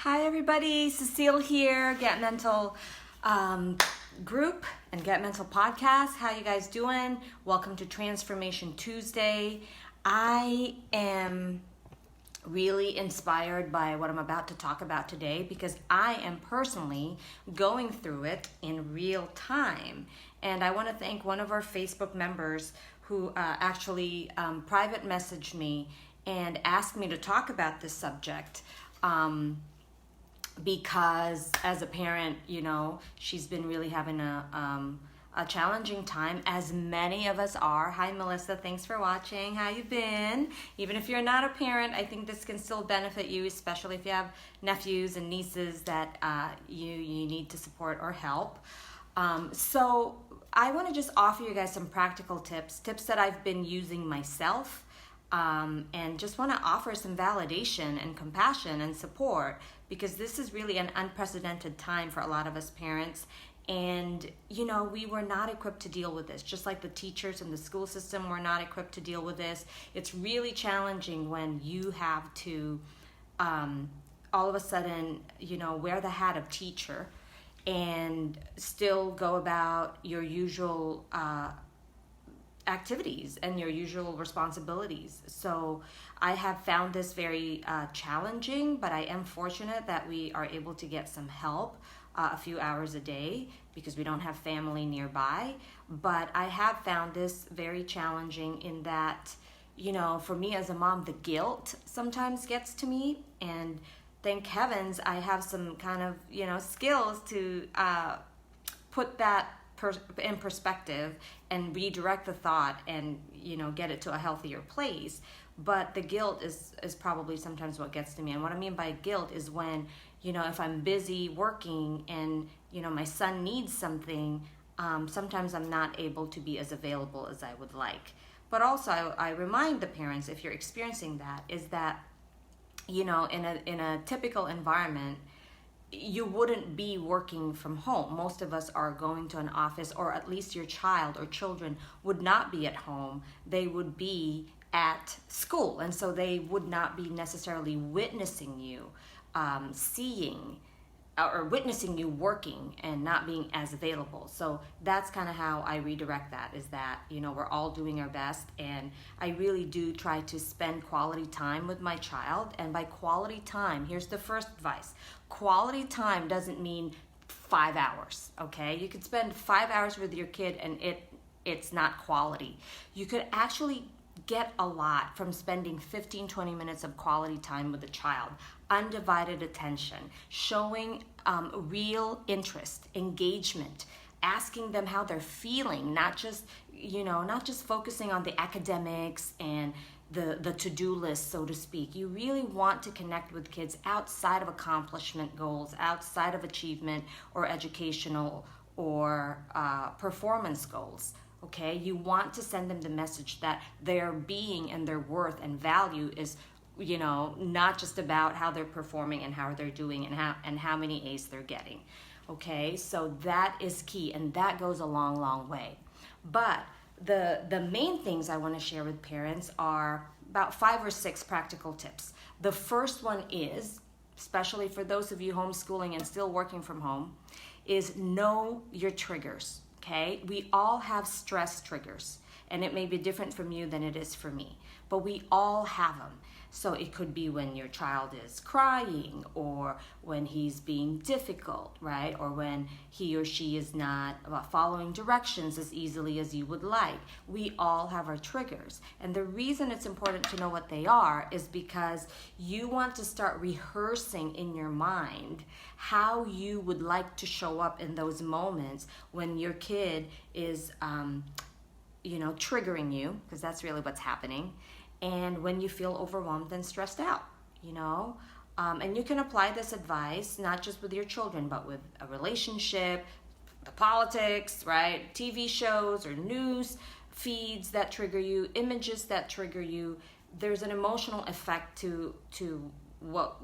Hi everybody, Cecile here, Get Mental group and Get Mental podcast. How you guys doing? Welcome to Transformation Tuesday. I am really inspired by what I'm about to talk about today because I am personally going through it in real time. And I want to thank one of our Facebook members who actually private messaged me and asked me to talk about this subject. Because as a parent, she's been really having a challenging time, as many of us are. Hi, Melissa. Thanks for watching. How you been? Even if you're not a parent, I think this can still benefit you, especially if you have nephews and nieces that you need to support or help. So I want to just offer you guys some practical tips that I've been using myself. And just want to offer some validation and compassion and support because this is really an unprecedented time for a lot of us parents. And, we were not equipped to deal with this, just like the teachers in the school system were not equipped to deal with this. It's really challenging when you have to all of a sudden, wear the hat of teacher and still go about your usual activities and your usual responsibilities. So I have found this very challenging, but I am fortunate that we are able to get some help a few hours a day because we don't have family nearby. But I have found this very challenging in that, for me as a mom, the guilt sometimes gets to me, and thank heavens I have some kind of, skills to put that in perspective and redirect the thought and get it to a healthier place. But the guilt is probably sometimes what gets to me. And what I mean by guilt is when if I'm busy working and my son needs something, sometimes I'm not able to be as available as I would like. But also I remind the parents, if you're experiencing that, is that in a typical environment you wouldn't be working from home. Most of us are going to an office, or at least your child or children would not be at home. They would be at school. And so they would not be necessarily witnessing you, seeing or witnessing you working and not being as available. So that's kind of how I redirect that, is that, we're all doing our best. And I really do try to spend quality time with my child. And by quality time, here's the first advice. Quality time doesn't mean 5 hours, okay? You could spend 5 hours with your kid and it's not quality. You could actually get a lot from spending 15-20 minutes of quality time with a child. Undivided attention, showing real interest, engagement, asking them how they're feeling, not just focusing on the academics and the to-do list, so to speak. You really want to connect with kids outside of accomplishment goals, outside of achievement or educational or performance goals. Okay, you want to send them the message that their being and their worth and value is, not just about how they're performing and how they're doing and how many A's they're getting. Okay, so that is key, and that goes a long, long way. But the main things I want to share with parents are about 5 or 6 practical tips. The first one is, especially for those of you homeschooling and still working from home, is know your triggers. Okay, we all have stress triggers, and it may be different from you than it is for me, but we all have them. So it could be when your child is crying, or when he's being difficult, right? Or when he or she is not following directions as easily as you would like. We all have our triggers. And the reason it's important to know what they are is because you want to start rehearsing in your mind how you would like to show up in those moments when your kid is, triggering you, because that's really what's happening. And when you feel overwhelmed and stressed out, and you can apply this advice not just with your children, but with a relationship, the politics, right? TV shows or news feeds that trigger you, images that trigger you. There's an emotional effect to what,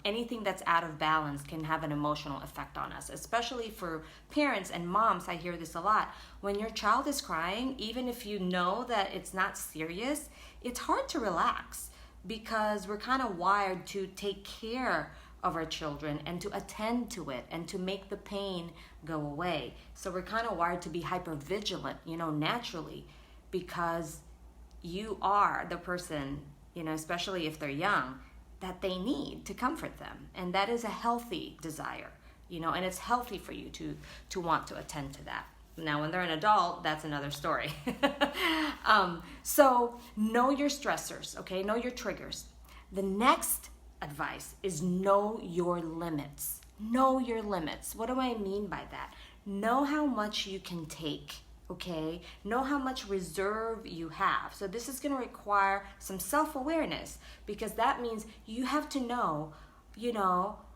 anything that's out of balance can have an emotional effect on us, especially for parents and moms. I hear this a lot. When your child is crying, even if you know that it's not serious, it's hard to relax because we're kind of wired to take care of our children and to attend to it and to make the pain go away. So we're kind of wired to be hyper vigilant, naturally, because you are the person, especially if they're young, that they need to comfort them. And that is a healthy desire, and it's healthy for you to want to attend to that. Now, when they're an adult, that's another story. So know your stressors, okay? Know your triggers. The next advice is know your limits. Know your limits. What do I mean by that? Know how much you can take, okay? Know how much reserve you have. So this is going to require some self-awareness, because that means you have to know,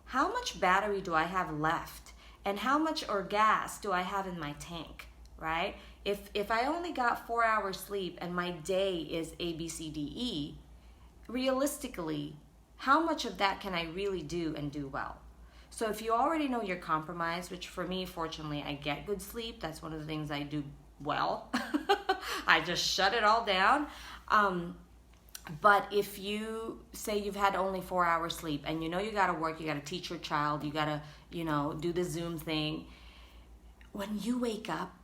how much battery do I have left? And how much or gas do I have in my tank, right? If I only got 4 hours sleep and my day is A, B, C, D, E, realistically, how much of that can I really do and do well? So if you already know you're compromised, which for me, fortunately, I get good sleep. That's one of the things I do well. I just shut it all down. But if you say you've had only 4 hours sleep and you got to work, you got to teach your child, you got to, do the Zoom thing. When you wake up,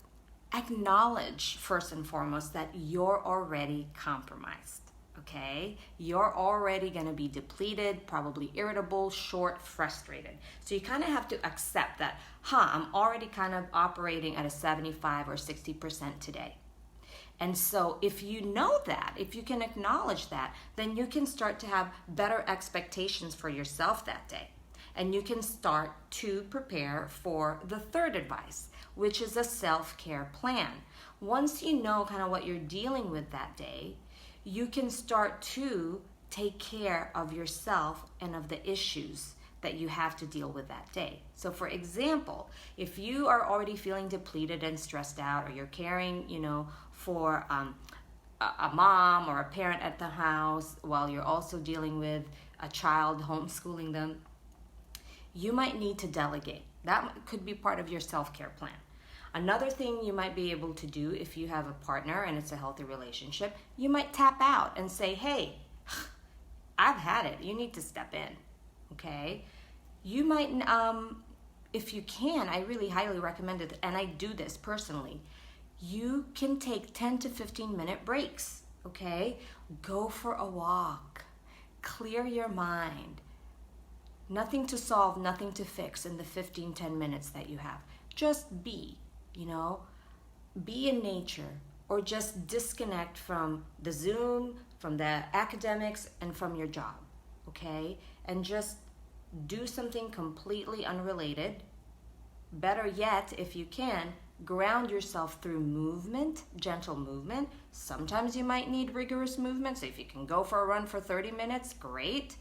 acknowledge first and foremost that you're already compromised. Okay, you're already going to be depleted, probably irritable, short, frustrated. So you kind of have to accept that, I'm already kind of operating at a 75 or 60% today. And so if you know that, if you can acknowledge that, then you can start to have better expectations for yourself that day. And you can start to prepare for the third advice, which is a self-care plan. Once you know kind of what you're dealing with that day, you can start to take care of yourself and of the issues that you have to deal with that day. So for example, if you are already feeling depleted and stressed out, or you're caring, for a mom or a parent at the house while you're also dealing with a child, homeschooling them, you might need to delegate. That could be part of your self-care plan. Another thing you might be able to do if you have a partner and it's a healthy relationship, you might tap out and say, hey, I've had it. You need to step in, okay? You might, if you can, I really highly recommend it, and I do this personally, you can take 10 to 15 minute breaks, okay? Go for a walk. Clear your mind. Nothing to solve, nothing to fix in the 10 minutes that you have. Just be. Be in nature, or just disconnect from the Zoom, from the academics, and from your job, okay? And just do something completely unrelated. Better yet, if you can, ground yourself through movement, gentle movement. Sometimes you might need rigorous movement, so if you can go for a run for 30 minutes, great.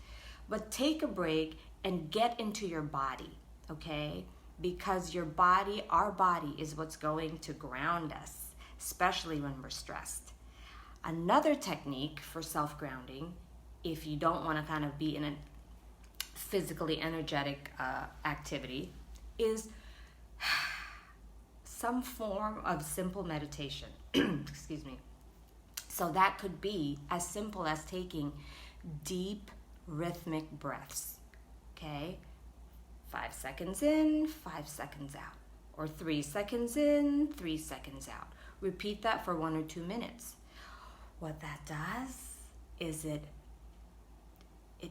But take a break and get into your body, okay? Because your body, our body, is what's going to ground us, especially when we're stressed. Another technique for self-grounding, if you don't want to kind of be in a physically energetic activity, is some form of simple meditation. Excuse me. So that could be as simple as taking deep rhythmic breaths, okay? 5 seconds in, 5 seconds out. Or 3 seconds in, 3 seconds out. Repeat that for 1 or 2 minutes. What that does is it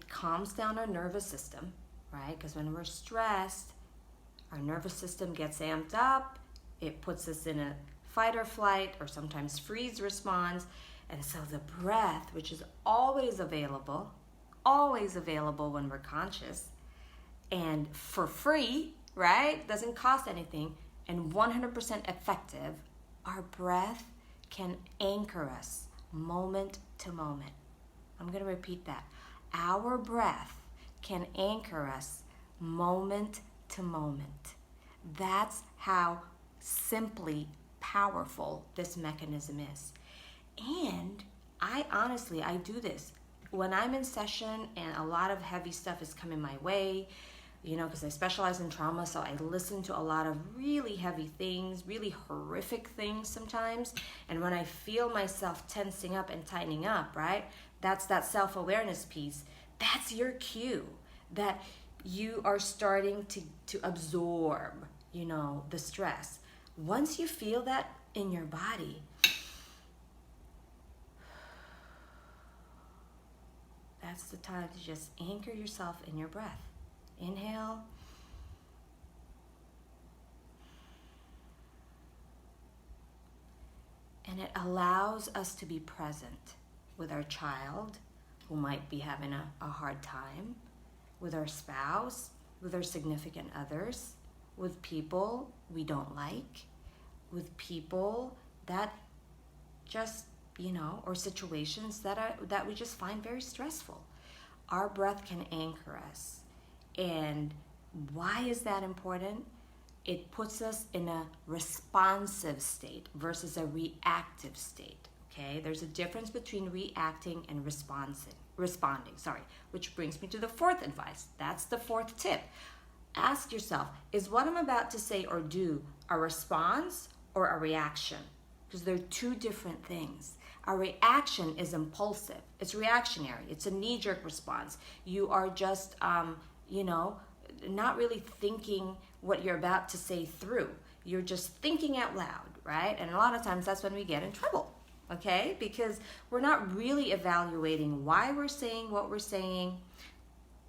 calms down our nervous system, right? Because when we're stressed, our nervous system gets amped up. It puts us in a fight or flight, or sometimes freeze response. And so the breath, which is always available when we're conscious, and for free, right? Doesn't cost anything, and 100% effective, our breath can anchor us moment to moment. I'm going to repeat that. Our breath can anchor us moment to moment. That's how simply powerful this mechanism is. And I do this when I'm in session and a lot of heavy stuff is coming my way, because I specialize in trauma, so I listen to a lot of really heavy things, really horrific things sometimes. And when I feel myself tensing up and tightening up, right, that's that self-awareness piece. That's your cue that you are starting to absorb, the stress. Once you feel that in your body, that's the time to just anchor yourself in your breath. Inhale. And it allows us to be present with our child who might be having a hard time, with our spouse, with our significant others, with people we don't like, with people that just, or situations that we just find very stressful. Our breath can anchor us. And why is that important? It puts us in a responsive state versus a reactive state. Okay, there's a difference between reacting and responding, which brings me to the fourth advice. That's the fourth tip. Ask yourself, is what I'm about to say or do a response or a reaction? Because they're two different things. A reaction is impulsive. It's reactionary. It's a knee-jerk response. You are just, not really thinking what you're about to say through. You're just thinking out loud, right? And a lot of times that's when we get in trouble, okay? Because we're not really evaluating why we're saying what we're saying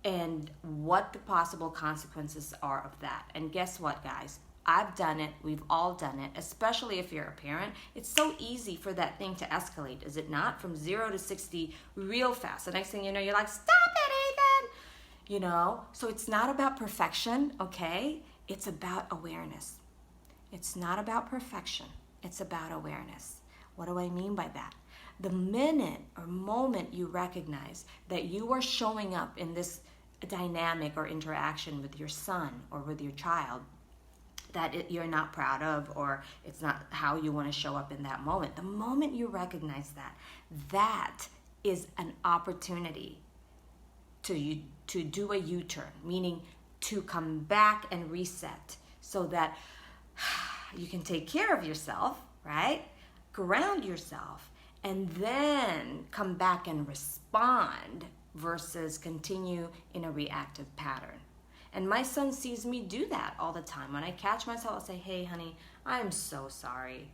and what the possible consequences are of that. And guess what, guys? I've done it. We've all done it, especially if you're a parent. It's so easy for that thing to escalate, is it not? From 0 to 60 real fast. The next thing you know, you're like, stop it, Ethan! So it's not about perfection, okay? It's about awareness. It's not about perfection. It's about awareness. What do I mean by that? The minute or moment you recognize that you are showing up in this dynamic or interaction with your son or with your child that you're not proud of, or it's not how you want to show up in that moment, the moment you recognize that is an opportunity to do a U-turn, meaning to come back and reset so that you can take care of yourself, right? Ground yourself, and then come back and respond versus continue in a reactive pattern. And my son sees me do that all the time. When I catch myself, I'll say, hey, honey, I'm so sorry.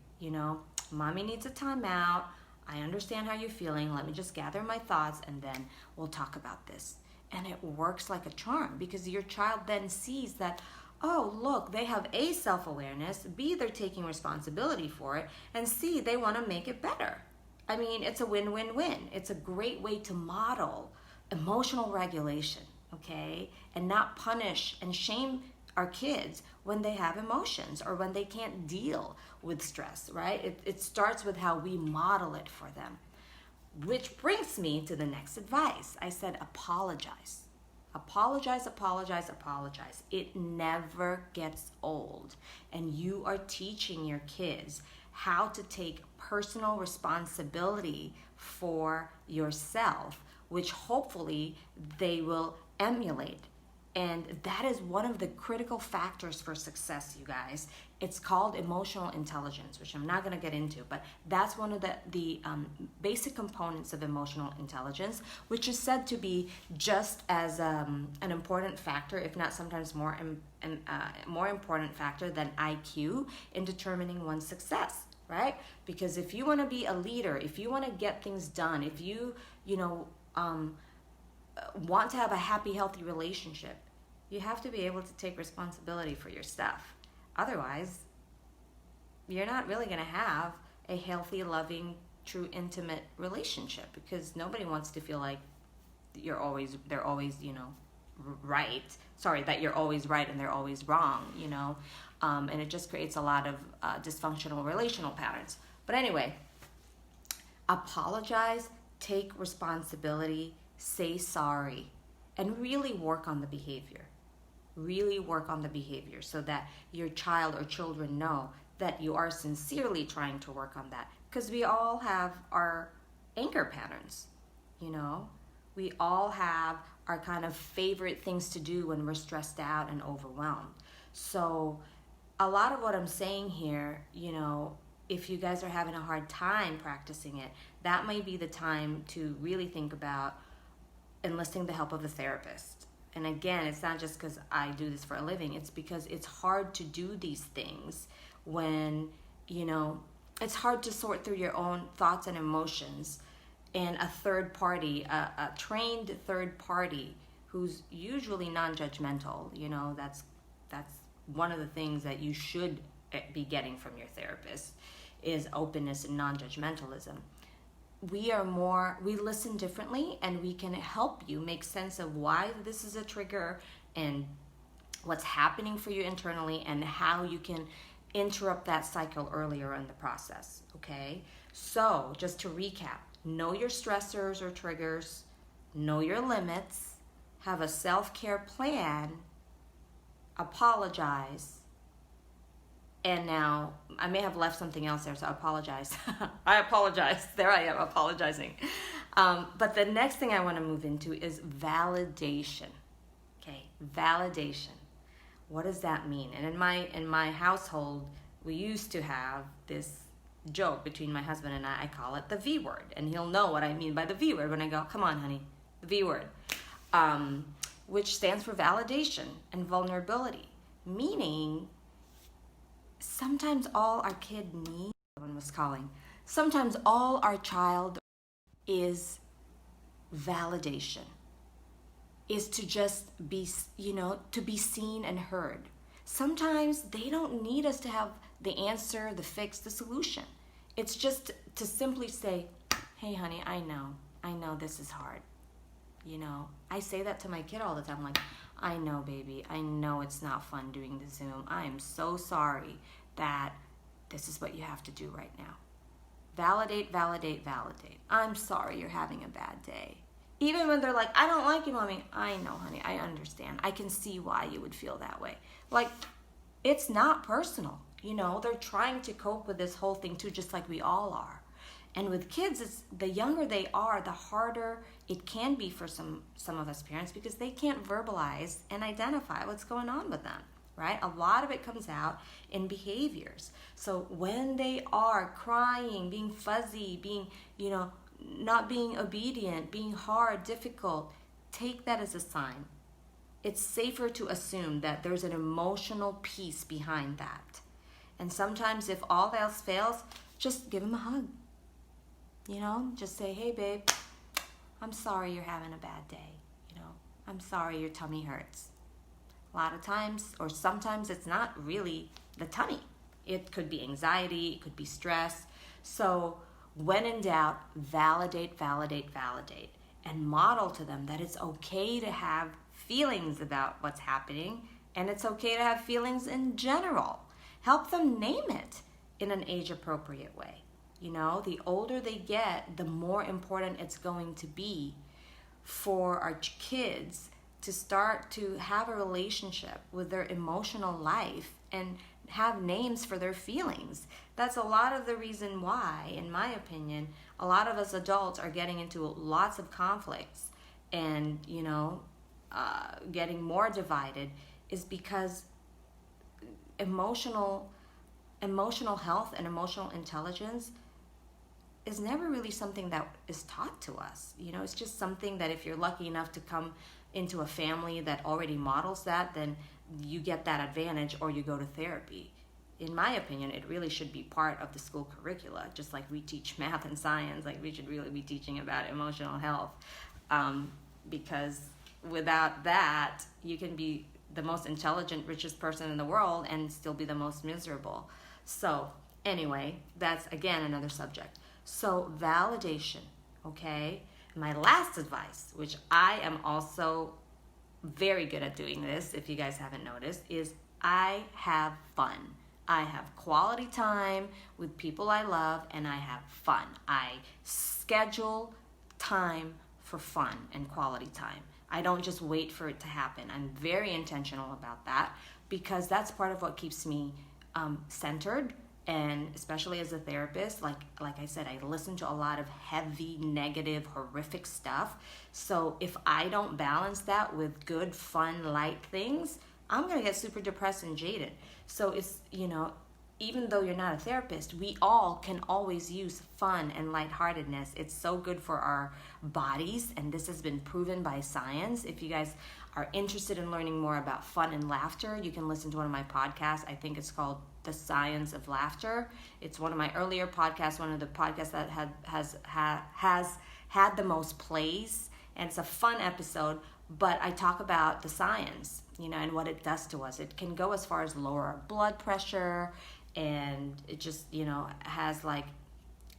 Mommy needs a timeout. I understand how you're feeling. Let me just gather my thoughts, and then we'll talk about this. And it works like a charm, because your child then sees that, oh, look, they have A, self-awareness, B, they're taking responsibility for it, and C, they want to make it better. I mean, it's a win-win-win. It's a great way to model emotional regulation, okay? And not punish and shame our kids when they have emotions or when they can't deal with stress, right? It starts with how we model it for them. Which brings me to the next advice. I said apologize. Apologize, apologize, apologize. It never gets old. And you are teaching your kids how to take personal responsibility for yourself, which hopefully they will emulate. And that is one of the critical factors for success, you guys. It's called emotional intelligence, which I'm not going to get into, but that's one of the basic components of emotional intelligence, which is said to be just as an important factor, if not sometimes more important factor than IQ in determining one's success, right? Because if you want to be a leader, if you want to get things done, if you want to have a happy, healthy relationship, you have to be able to take responsibility for your stuff. Otherwise, you're not really going to have a healthy, loving, true, intimate relationship, because nobody wants to feel like they're always, right. Sorry, that you're always right and they're always wrong, and it just creates a lot of dysfunctional relational patterns. But anyway, apologize, take responsibility, say sorry, and really work on the behavior. Really work on the behavior so that your child or children know that you are sincerely trying to work on that. Because we all have our anchor patterns, We all have our kind of favorite things to do when we're stressed out and overwhelmed. So a lot of what I'm saying here, if you guys are having a hard time practicing it, that may be the time to really think about enlisting the help of a therapist, And again, it's not just because I do this for a living, it's because it's hard to do these things when, it's hard to sort through your own thoughts and emotions. And a third party, a trained third party who's usually non-judgmental, that's one of the things that you should be getting from your therapist is openness and non-judgmentalism. We listen differently, and we can help you make sense of why this is a trigger and what's happening for you internally and how you can interrupt that cycle earlier in the process, okay? So just to recap, know your stressors or triggers, know your limits, have a self-care plan, apologize, and now I may have left something else there, so I apologize. I apologize. There I am, apologizing. But the next thing I want to move into is validation. Okay, validation. What does that mean? And in my household, we used to have this joke between my husband and I call it the V word. And he'll know what I mean by the V word when I go, come on, honey, the V word. Which stands for validation and vulnerability. Meaning, sometimes all our kid needs, someone was calling, sometimes all our child is validation, is to just be, to be seen and heard. Sometimes they don't need us to have the answer, the fix, the solution. It's just to simply say, hey, honey, I know this is hard. I say that to my kid all the time, like, I know, baby, I know it's not fun doing the Zoom. I am so sorry that this is what you have to do right now. Validate, validate, validate. I'm sorry you're having a bad day. Even when they're like, I don't like you, mommy. I know, honey, I understand. I can see why you would feel that way. Like, it's not personal. They're trying to cope with this whole thing too, just like we all are. And with kids, it's the younger they are, the harder it can be for some of us parents, because they can't verbalize and identify what's going on with them, right? A lot of it comes out in behaviors. So when they are crying, being fuzzy, being, not being obedient, being hard, difficult, take that as a sign. It's safer to assume that there's an emotional piece behind that. And sometimes if all else fails, just give them a hug. Just say, hey, babe, I'm sorry you're having a bad day. I'm sorry your tummy hurts. A lot of times, or sometimes it's not really the tummy. It could be anxiety, it could be stress. So when in doubt, validate, validate, validate, and model to them that it's okay to have feelings about what's happening, and it's okay to have feelings in general. Help them name it in an age-appropriate way. The older they get, the more important it's going to be for our kids to start to have a relationship with their emotional life and have names for their feelings. That's a lot of the reason why, in my opinion, a lot of us adults are getting into lots of conflicts and, getting more divided, is because emotional health and emotional intelligence is never really something that is taught to us. It's just something that if you're lucky enough to come into a family that already models that, then you get that advantage, or you go to therapy. In my opinion, it really should be part of the school curricula, just like we teach math and science. Like, we should really be teaching about emotional health, because without that, you can be the most intelligent, richest person in the world and still be the most miserable. So anyway, that's again another subject. So validation, okay? My last advice, which I am also very good at doing this, if you guys haven't noticed, is I have fun. I have quality time with people I love, and I have fun. I schedule time for fun and quality time. I don't just wait for it to happen. I'm very intentional about that, because that's part of what keeps me centered. And especially as a therapist, like I said, I listen to a lot of heavy, negative, horrific stuff. So if I don't balance that with good, fun, light things, I'm going to get super depressed and jaded. So it's, even though you're not a therapist, we all can always use fun and lightheartedness. It's so good for our bodies, and this has been proven by science. If you guys are interested in learning more about fun and laughter, you can listen to one of my podcasts. I think it's called The Science of Laughter. It's one of my earlier podcasts, one of the podcasts that has had the most plays, and it's a fun episode. But I talk about the science, and what it does to us. It can go as far as lower our blood pressure, and it just, has like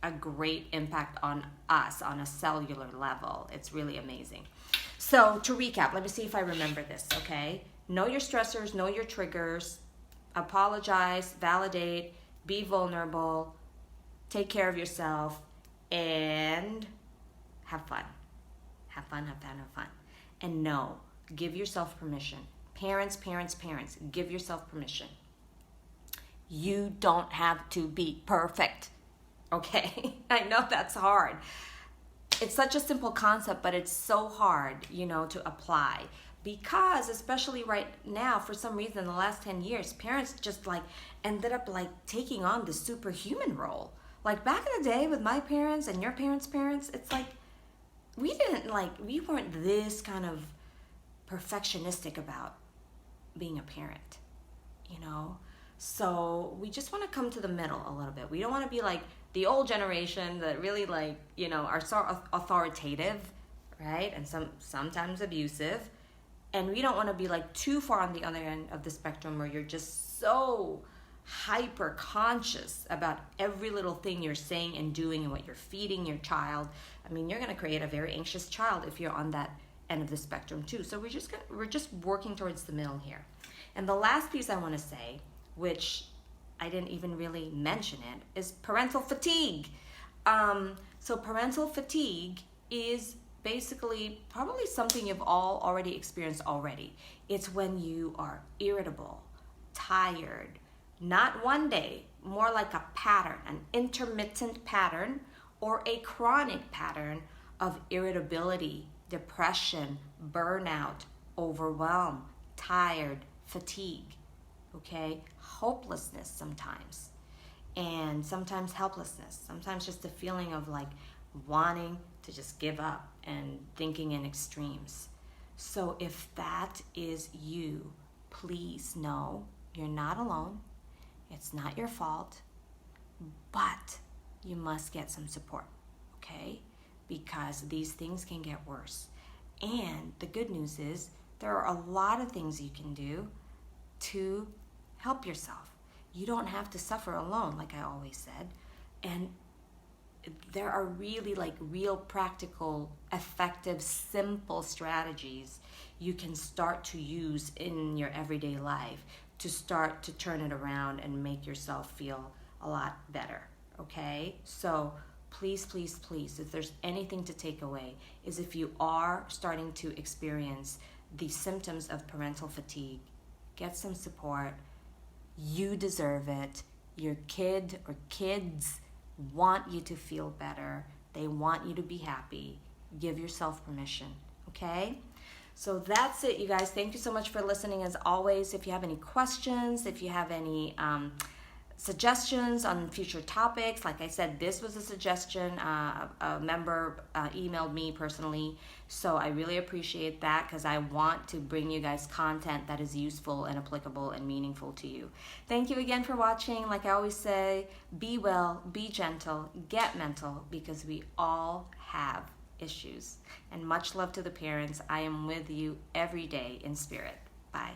a great impact on us on a cellular level. It's really amazing. So to recap, let me see if I remember this, okay? Know your stressors, know your triggers, apologize, validate, be vulnerable, take care of yourself, and have fun. Have fun. And no, give yourself permission. Parents, give yourself permission. You don't have to be perfect, okay? I know that's hard. It's such a simple concept, but it's so hard, to apply. Because especially right now, for some reason, the last 10 years, parents just ended up taking on the superhuman role. Like back in the day with my parents and your parents' it's like, we weren't this kind of perfectionistic about being a parent, So we just want to come to the middle a little bit. We don't want to be like the old generation that really are so authoritative, right? And sometimes abusive. And we don't want to be too far on the other end of the spectrum where you're just so hyper conscious about every little thing you're saying and doing and what you're feeding your child. I mean, you're going to create a very anxious child if you're on that end of the spectrum too. So we're just working towards the middle here. And the last piece I want to say, which I didn't even really mention it, is parental fatigue. So parental fatigue is basically probably something you've all already experienced already. It's when you are irritable, tired, not one day, more like a pattern, an intermittent pattern or a chronic pattern of irritability, depression, burnout, overwhelm, tired, fatigue, okay? Hopelessness sometimes, and sometimes helplessness, sometimes just a feeling of wanting to just give up and thinking in extremes. So if that is you, please know you're not alone. It's not your fault, but you must get some support, okay? Because these things can get worse. And the good news is there are a lot of things you can do to help yourself. You don't have to suffer alone, like I always said. And there are really real practical, effective, simple strategies you can start to use in your everyday life to start to turn it around and make yourself feel a lot better, okay? So please, if there's anything to take away, is if you are starting to experience the symptoms of parental fatigue, get some support. You deserve it. Your kid or kids want you to feel better. They want you to be happy. Give yourself permission, okay? So that's it, you guys. Thank you so much for listening. As always, if you have any questions, if you have any suggestions on future topics, like I said, this was a suggestion. A member emailed me personally, so I really appreciate that because I want to bring you guys content that is useful and applicable and meaningful to you. Thank you again for watching. Like I always say, be well, be gentle, get mental, because we all have issues. And much love to the parents. I am with you every day in spirit. Bye.